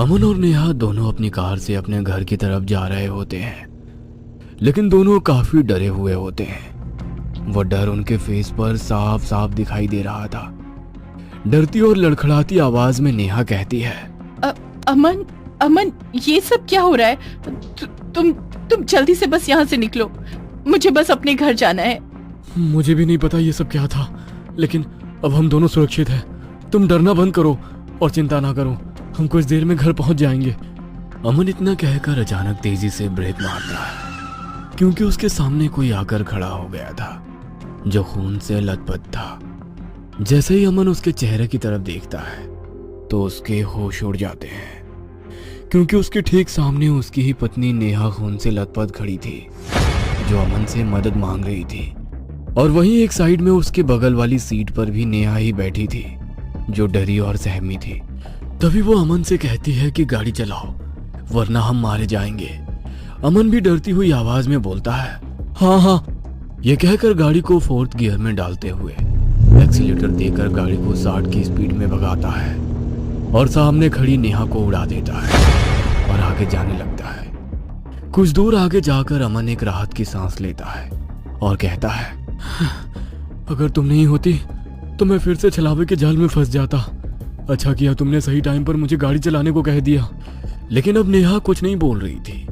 अमन और नेहा दोनों अपनी कार से अपने घर की तरफ जा रहे होते हैं, लेकिन दोनों काफी डरे हुए होते हैं। वो डर उनके फेस पर साफ साफ दिखाई दे रहा था। डरती और लड़खड़ाती आवाज में नेहा कहती है, अमन अमन ये सब क्या हो रहा है? तुम जल्दी से बस यहाँ से निकलो, मुझे बस अपने घर जाना है। मुझे भी नहीं पता ये सब क्या था, लेकिन अब हम दोनों सुरक्षित हैं। तुम डरना बंद करो और चिंता ना करो, हम कुछ देर में घर पहुंच जाएंगे। अमन इतना कहकर अचानक तेजी से ब्रेक मारता है, क्योंकि उसके सामने कोई आकर खड़ा हो गया था जो खून से लथपथ था। जैसे ही अमन उसके चेहरे की तरफ देखता है तो उसके होश उड़ जाते हैं, क्योंकि उसके ठीक सामने उसकी ही पत्नी नेहा खून से लथपथ खड़ी थी, जो अमन से मदद मांग रही थी। और वहीं एक साइड में उसके बगल वाली सीट पर भी नेहा ही बैठी थी, जो डरी और सहमी थी। तभी वो अमन से कहती है कि गाड़ी चलाओ, वरना हम मारे जाएंगे। अमन भी डरती हुई आवाज में बोलता है, हाँ हाँ। ये कहकर गाड़ी को 4th गियर में डालते हुए एक्सीलेटर देकर गाड़ी को 60 की स्पीड में भगाता है और सामने खड़ी नेहा को उड़ा देता है और आगे जाने लगता है। कुछ दूर आगे जाकर अमन एक राहत की सांस लेता है और कहता है, अगर तुम नहीं होती तो मैं फिर से छलावे के जाल में फंस जाता। अच्छा किया तुमने सही टाइम पर मुझे गाड़ी चलाने को कह दिया। लेकिन अब नेहा कुछ नहीं बोल रही थी,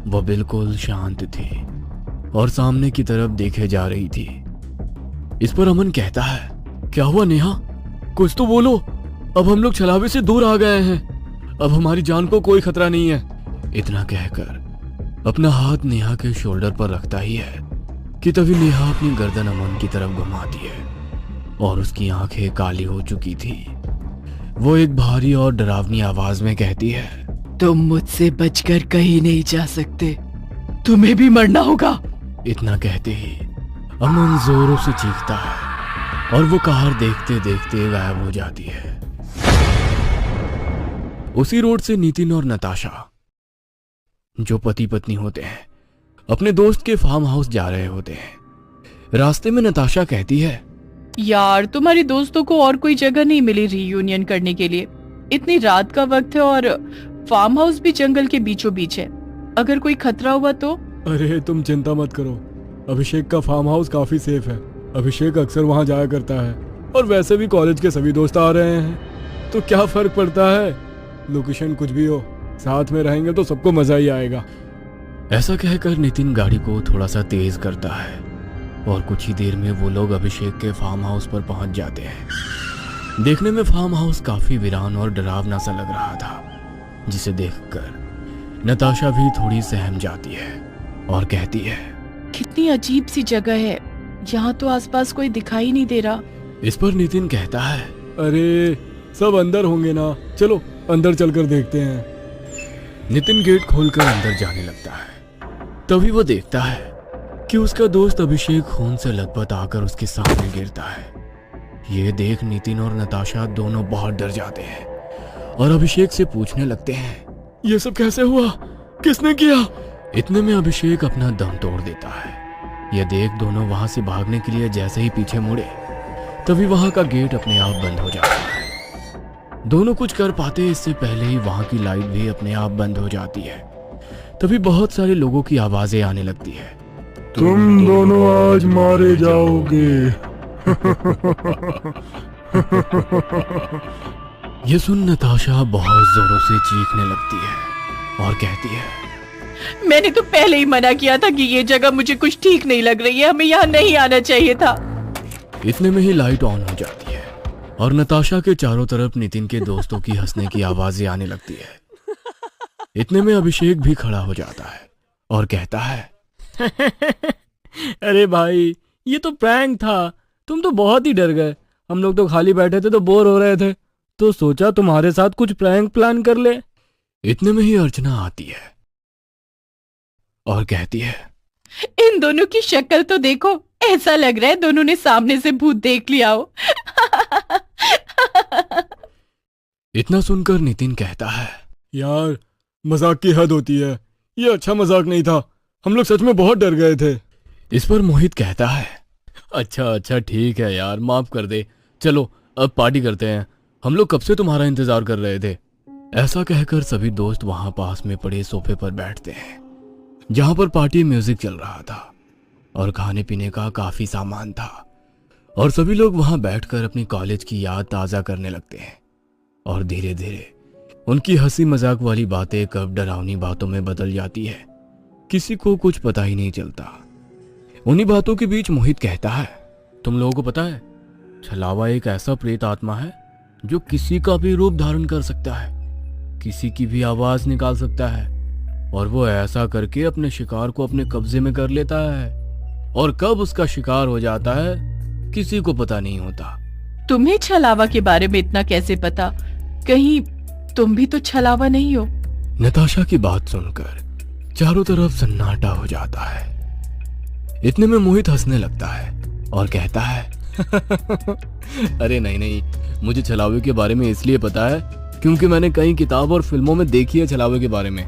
वह बिल्कुल शांत थी और सामने की तरफ देखे जा रही थी। इस पर अमन कहता है, क्या हुआ नेहा, कुछ तो बोलो। अब हम लोग छलावे से दूर आ गए हैं, अब हमारी जान को कोई खतरा नहीं है। इतना कहकर अपना हाथ नेहा के शोल्डर पर रखता ही है कि तभी नेहा अपनी गर्दन अमन की तरफ घुमाती है और उसकी आंखें काली हो चुकी थी। वो एक भारी और डरावनी आवाज में कहती है, तुम मुझसे बचकर कहीं नहीं जा सकते, तुम्हें भी मरना होगा। इतना कहते ही अमन जोरों से चीखता है और वो कार देखते देखते गायब हो जाती है। उसी रोड से नितिन और नताशा, जो पति पत्नी होते हैं, अपने दोस्त के फार्म हाउस जा रहे होते हैं। रास्ते में नताशा कहती है, यार तुम्हारी दोस्तों को और कोई जगह नहीं मिली रीयूनियन करने के लिए। इतनी रात का वक्त है और फार्म हाउस भी जंगल के बीचों बीच है, अगर कोई खतरा हुआ तो। अरे तुम चिंता मत करो, अभिषेक का फार्म हाउस काफी सेफ है। अभिषेक अक्सर वहां जाया करता है और वैसे भी कॉलेज के सभी दोस्त आ रहे हैं, तो क्या फर्क पड़ता है, लोकेशन कुछ भी हो, साथ में रहेंगे तो सबको मजा ही आएगा। ऐसा कहकर नितिन गाड़ी को थोड़ा सा तेज करता है और कुछ ही देर में वो लोग अभिषेक के फार्म हाउस पर पहुंच जाते हैं। देखने में फार्म हाउस काफी वीरान और डरावना सा लग रहा था, जिसे देखकर नताशा भी थोड़ी सहम जाती है और कहती है, कितनी अजीब सी जगह है, यहाँ तो आसपास कोई दिखाई नहीं दे रहा। इस पर नितिन कहता है, अरे सब अंदर होंगे ना, चलो अंदर चलकर देखते हैं। नितिन गेट खोलकर अंदर जाने लगता है। तभी वो देखता है कि उसका दोस्त अभिषेक खून से लथपथ आकर उसके सामने गिरता है। ये देख नितिन और नताशा दोनों बहुत डर जाते हैं और अभिषेक से पूछने लगते हैं, ये सब कैसे हुआ, किसने किया? इतने में अभिषेक अपना दम तोड़ देता है। यह देख दोनों वहां से भागने के लिए जैसे ही पीछे मुड़े, तभी वहां का गेट अपने आप बंद हो जाता है। दोनों कुछ कर पाते इससे पहले ही वहां की लाइट भी अपने आप बंद हो जाती है। तभी बहुत सारे लोगों की आवाजें आने लगती है, तुम दोनों आज मारे जाओगे। ये सुन नताशा बहुत जोरों से चीखने लगती है और कहती है, मैंने तो पहले ही मना किया था कि ये जगह मुझे कुछ ठीक नहीं लग रही है, हमें यहाँ नहीं आना चाहिए था। इतने में ही लाइट ऑन हो जाती है और नताशा के चारों तरफ नितिन के दोस्तों की हंसने की आवाजें आने लगती है। इतने में अभिषेक भी खड़ा हो जाता है और कहता है, अरे भाई ये तो प्रैंक था, तुम तो बहुत ही डर गए। हम लोग तो खाली बैठे थे तो बोर हो रहे थे, तो सोचा तुम्हारे साथ कुछ प्रैंक प्लान कर ले। इतने में ही अर्चना आती है और कहती है, इन दोनों की शक्ल तो देखो, ऐसा लग रहा है दोनों ने सामने से भूत देख लिया हो। इतना सुनकर नितिन कहता है, यार मजाक की हद होती है, ये अच्छा मजाक नहीं था, हम लोग सच में बहुत डर गए थे। इस पर मोहित कहता है, अच्छा ठीक है यार, माफ कर दे, चलो अब पार्टी करते हैं, हम लोग कब से तुम्हारा इंतजार कर रहे थे। ऐसा कहकर सभी दोस्त वहां पास में पड़े सोफे पर बैठते हैं, जहां पर पार्टी म्यूजिक चल रहा था और खाने पीने का काफी सामान था। और सभी लोग वहां बैठकर अपनी कॉलेज की याद ताजा करने लगते हैं। और धीरे धीरे उनकी हंसी मजाक वाली बातें कब डरावनी बातों में बदल जाती है, किसी को कुछ पता ही नहीं चलता। उन्हीं बातों के बीच मोहित कहता है, तुम लोगों को पता है, छलावा एक ऐसा प्रेत आत्मा है जो किसी का भी रूप धारण कर सकता है, किसी की भी आवाज निकाल सकता है, और वो ऐसा करके अपने शिकार को अपने कब्जे में कर लेता है। और कब उसका शिकार हो जाता है किसी को पता नहीं होता। तुम्हें छलावा के बारे में इतना कैसे पता? कहीं तुम भी तो छलावा नहीं हो? नताशा की बात सुनकर चारों तरफ सन्नाटा हो जाता है। इतने में मोहित हंसने लगता है और कहता है, अरे नहीं, मुझे छलावे के बारे में इसलिए पता है क्योंकि मैंने कई किताब और फिल्मों में देखी है छलावे के बारे में।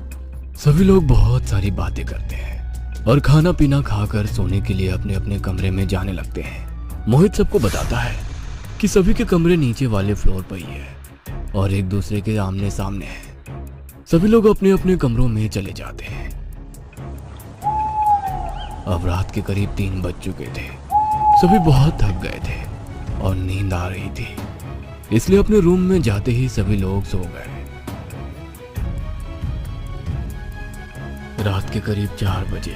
सभी लोग बहुत सारी बातें करते हैं और खाना पीना खाकर सोने के लिए अपने अपने कमरे में जाने लगते हैं। मोहित सबको बताता है कि सभी के कमरे नीचे वाले फ्लोर पर ही है और एक दूसरे के आमने सामने है। सभी लोग अपने अपने कमरों में चले जाते हैं। अब रात के करीब 3 बज चुके थे। सभी बहुत थक गए थे और नींद आ रही थी, इसलिए अपने रूम में जाते ही सभी लोग सो गए। रात के करीब 4 बजे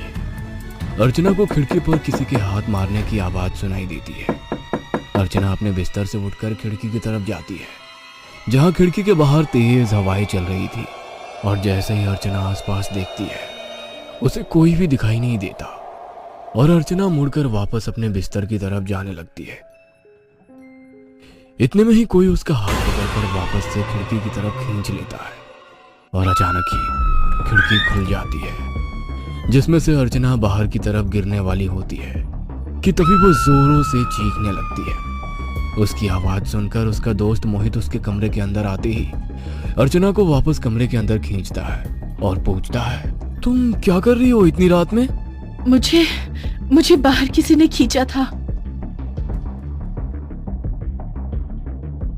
अर्चना को खिड़की पर किसी के हाथ मारने की आवाज सुनाई देती है। अर्चना अपने बिस्तर से उठकर खिड़की की तरफ जाती है, जहां खिड़की के बाहर तेज हवाएं चल रही थी। और जैसे ही अर्चना आसपास देखती है, उसे कोई भी दिखाई नहीं देता और अर्चना मुड़कर वापस अपने बिस्तर की तरफ जाने लगती है। इतने में ही कोई उसका हाथ पकड़कर वापस से खिड़की की तरफ खींच लेता है और अचानक ही खिड़की खुल जाती है, जिसमें से अर्चना बाहर की तरफ गिरने वाली होती है कि तभी वो जोरों से चीखने लगती है। उसकी आवाज सुनकर उसका दोस्त मोहित उसके कमरे के अंदर आते ही अर्चना को वापस कमरे के अंदर खींचता है और पूछता है, तुम क्या कर रही हो इतनी रात में? मुझे बाहर किसी ने खींचा था।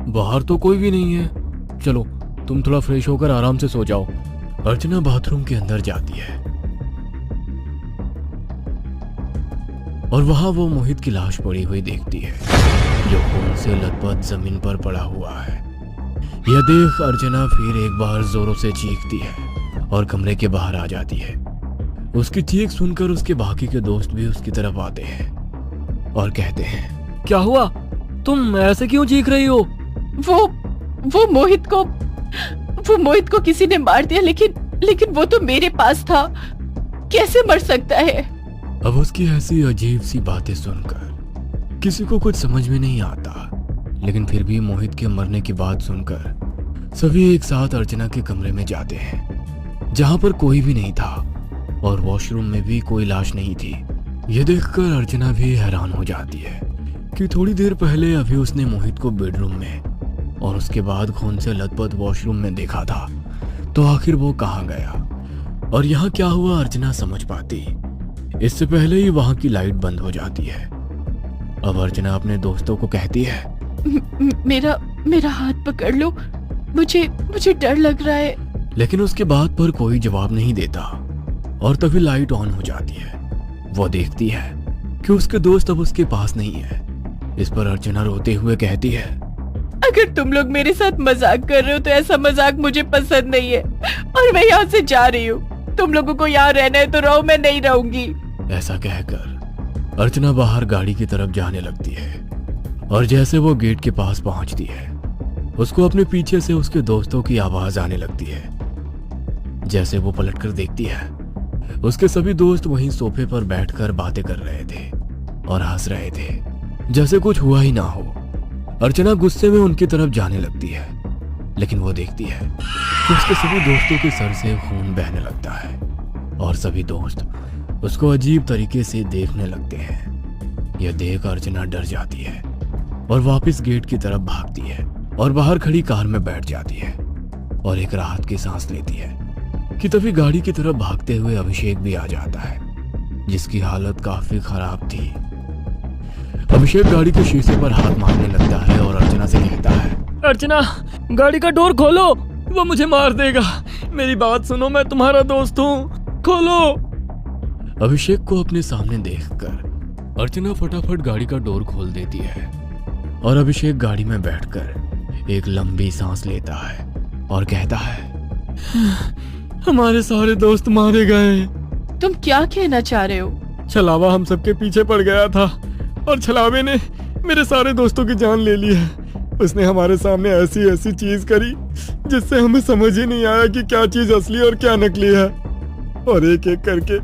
बाहर तो कोई भी नहीं है, चलो तुम थोड़ा फ्रेश होकर आराम से सो जाओ। अर्चना बाथरूम के अंदर जाती है और वहां वो मोहित की लाश पड़ी हुई देखती है, जो खून से लथपथ जमीन पर पड़ा हुआ है। यह देख अर्चना फिर एक बार जोरों से चीखती है और कमरे के बाहर आ जाती है। उसकी चीख सुनकर उसके बाकी के दोस्त भी उसकी तरफ आते हैं और कहते हैं, क्या हुआ, तुम ऐसे क्यों चीख रही हो? वो मोहित को किसी ने मार दिया, लेकिन वो तो मेरे पास था, कैसे मर सकता है? अब उसकी ऐसी अजीब सी बातें सुनकर किसी को कुछ समझ में नहीं आता, लेकिन फिर भी मोहित के मरने की बात सुनकर सभी एक साथ अर्चना के कमरे में जाते हैं, जहां पर कोई भी नहीं था और वॉशरूम में भी कोई लाश नहीं थी। यह देखकर अर्चना भी हैरान हो जाती है कि थोड़ी देर पहले अभी उसने मोहित को बेडरूम में और उसके बाद खून से लथपथ वॉशरूम में देखा था, तो आखिर वो कहाँ गया और यहाँ क्या हुआ अर्चना समझ पाती इससे पहले ही वहां की लाइट बंद हो जाती है। अब अर्चना अपने दोस्तों को कहती है, मेरा हाथ पकड़ लो, मुझे डर लग रहा है। लेकिन उसके बात पर कोई जवाब नहीं देता और तभी लाइट ऑन हो जाती है। वो देखती है कि उसके दोस्त अब उसके पास नहीं है। इस पर अर्चना रोते हुए कहती है, अगर तुम लोग मेरे साथ मजाक कर रहे हो तो ऐसा मजाक मुझे पसंद नहीं है और मैं यहाँ से जा रही हूँ। तुम लोगों को यहाँ रहना है तो रहो, मैं नहीं रहूंगी। ऐसा कहकर अर्चना बाहर गाड़ी की तरफ जाने लगती है और जैसे वो गेट के पास पहुंचती है, उसको अपने पीछे से उसके दोस्तों की आवाज आने लगती है। जैसे वो पलटकर देखती है, उसके सभी दोस्त वहीं सोफे पर बैठकर बातें कर रहे थे और हंस रहे थे, जैसे कुछ हुआ ही ना हो। अर्चना गुस्से में उनकी तरफ जाने लगती है, लेकिन वो देखती है कि उसके सभी दोस्तों के सर से खून बहने लगता है और सभी दोस्त उसको अजीब तरीके से देखने लगते हैं। यह देख अर्चना डर जाती है और वापस गेट की तरफ भागती है और बाहर खड़ी कार में बैठ जाती है और एक राहत की सांस लेती है कि तभी गाड़ी की तरफ भागते हुए अभिषेक भी आ जाता है, जिसकी हालत काफी खराब थी। अभिषेक गाड़ी के शीशे पर हाथ मारने लगता है और अर्चना से कहता है, अर्चना, गाड़ी का डोर खोलो। वो मुझे मार देगा। मेरी बात सुनो, मैं तुम्हारा दोस्त हूँ, खोलो। अभिषेक को अपने सामने देखकर अर्चना फटाफट गाड़ी का डोर खोल देती है और अभिषेक गाड़ी में बैठकर एक लंबी सांस लेता है और कहता है, हमारे सारे दोस्त मारे गए। तुम क्या कहना चाह रहे हो? छलावा हम सबके पीछे पड़ गया था और छलावे ने मेरे सारे दोस्तों की जान ले ली है। उसने हमारे सामने ऐसी ऐसी चीज करी जिससे हमें समझ ही नहीं आया कि क्या चीज असली और क्या नकली है। और एक एक करके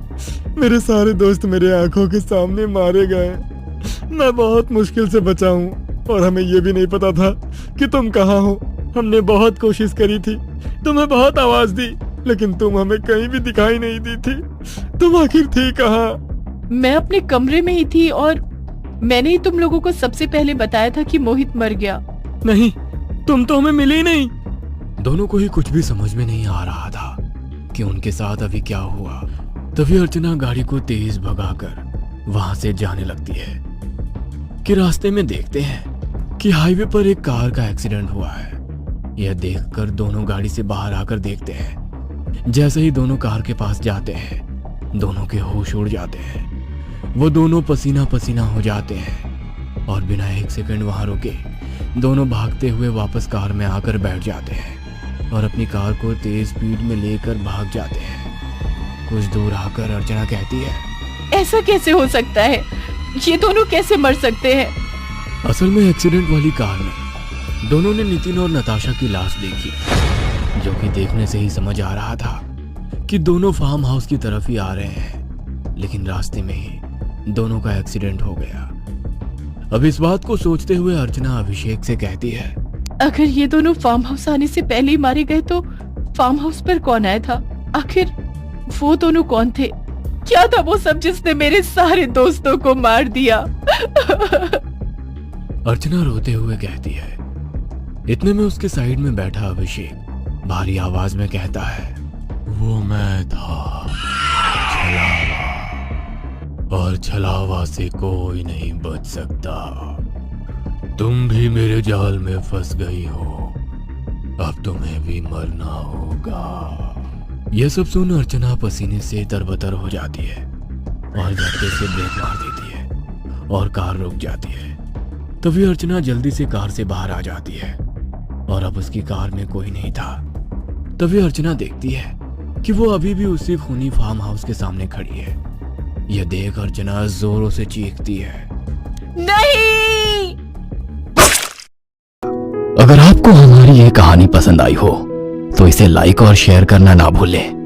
मेरे सारे दोस्त मेरे आंखों के सामने मारे गए। मैं बहुत मुश्किल से बचा हूँ और हमें ये भी नहीं पता था कि तुम कहाँ हो। हमने बहुत कोशिश करी थी, तुम्हें बहुत आवाज दी, लेकिन तुम हमें कहीं भी दिखाई नहीं दी थी। तुम आखिर थी कहाँ? मैं अपने कमरे में ही थी और मैंने ही तुम लोगों को सबसे पहले बताया था कि मोहित मर गया। नहीं, तुम तो हमें मिली नहीं। दोनों को ही कुछ भी समझ में नहीं आ रहा था कि उनके साथ अभी क्या हुआ। तभी अर्चना गाड़ी को तेज भगाकर वहां से जाने लगती है कि रास्ते में देखते हैं कि हाईवे पर एक कार का एक्सीडेंट हुआ है। यह देखकर दोनों गाड़ी से बाहर आकर देखते हैं। जैसे ही दोनों कार के पास जाते हैं, दोनों के होश उड़ जाते हैं। वो दोनों पसीना पसीना हो जाते हैं और बिना एक सेकंड वहां रुके दोनों भागते हुए वापस कार में आकर बैठ जाते हैं और अपनी कार को तेज स्पीड में लेकर भाग जाते हैं। कुछ दूर आकर अर्चना कहती है, ऐसा कैसे हो सकता है? ये दोनों कैसे मर सकते हैं? असल में एक्सीडेंट वाली कार में दोनों ने नितिन और नताशा की लाश देखी, जो कि देखने से ही समझ आ रहा था कि दोनों फार्म हाउस की तरफ ही आ रहे हैं। लेकिन रास्ते में ही दोनों का एक्सीडेंट हो गया। अब इस बात को सोचते हुए अर्चना अभिषेक से कहती है, अगर ये दोनों फार्म हाउस आने से पहले ही मारे गए तो फार्म हाउस पर कौन आया था? आखिर वो दोनों कौन थे? क्या था वो सब जिसने मेरे सारे दोस्तों को मार दिया? अर्चना रोते हुए कहती है। इतने में उसके साइड में बैठा अभिषेक भारी आवाज में कहता है, वो मैं था, छलावा, और छलावा से कोई नहीं बच सकता। तुम भी मेरे जाल में फंस गई हो, अब तुम्हें भी मरना होगा। यह सब सुन अर्चना पसीने से तरबतर हो जाती है और झटके से ब्रेक मार देती है और कार रुक जाती है। तभी अर्चना जल्दी से कार से बाहर आ जाती है और अब उसकी कार में कोई नहीं था। तभी अर्चना देखती है कि वो अभी भी उसी खूनी फार्म हाउस के सामने खड़ी है। यह देख अर्चना जोरों से चीखती है, नहीं! अगर आपको हमारी ये कहानी पसंद आई हो तो इसे लाइक और शेयर करना ना भूलें।